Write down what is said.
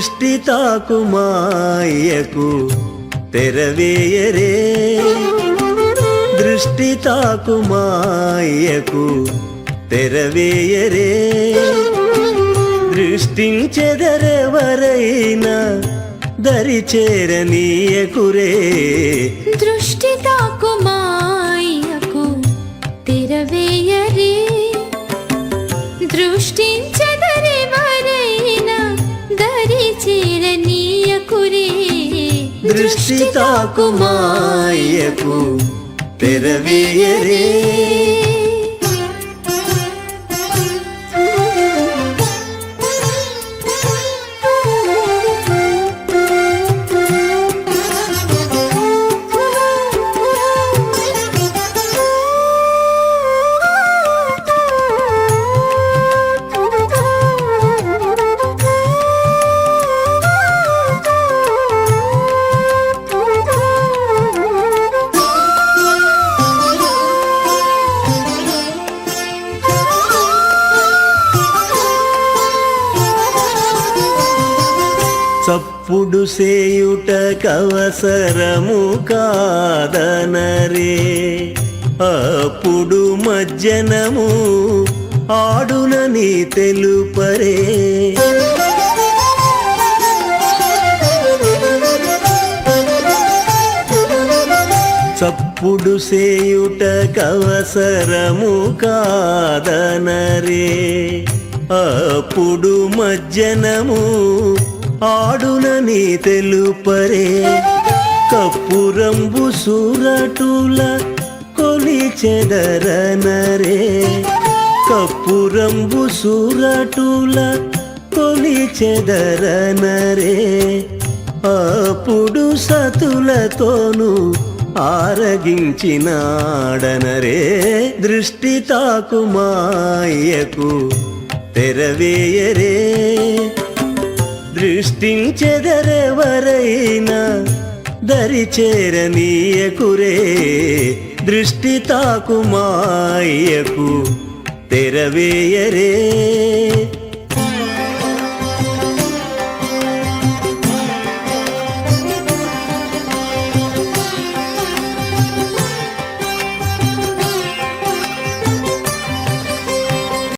దృష్టి తాకు మాయకు తెరవేయరే దృష్టి తాకు మాయకు తెరవేయరే దృష్టించెదరెవరైనా దరి చేరనీయకురే దృష్టి తాకు మాయకు తెరవేయరే దృష్టించెదరెవరైనా దరి చేరనీయకురే దృష్టి తాకు మాయకు తెరవేయరే చప్పుడు సేయుట కవసరము కాదనరే అప్పుడు మజ్జనము ఆడునని తెలుపరే చప్పుడు సేయుట కవసరము కాదనరే అప్పుడు మజ్జనము ఆడునని తెలుపరే కప్పురంబు సూరటుల కొలిచెదరనరే కప్పురంబు సూరటుల కొలిచెదరనరే అప్పుడు సతులతోను ఆరగించినాడనరే దృష్టి తాకు మాయకు తెరవేయరే దృష్టించెదరెవరైనా దరి చేరనీయకురే దృష్టి తాకు మాయకు తెరవేయరే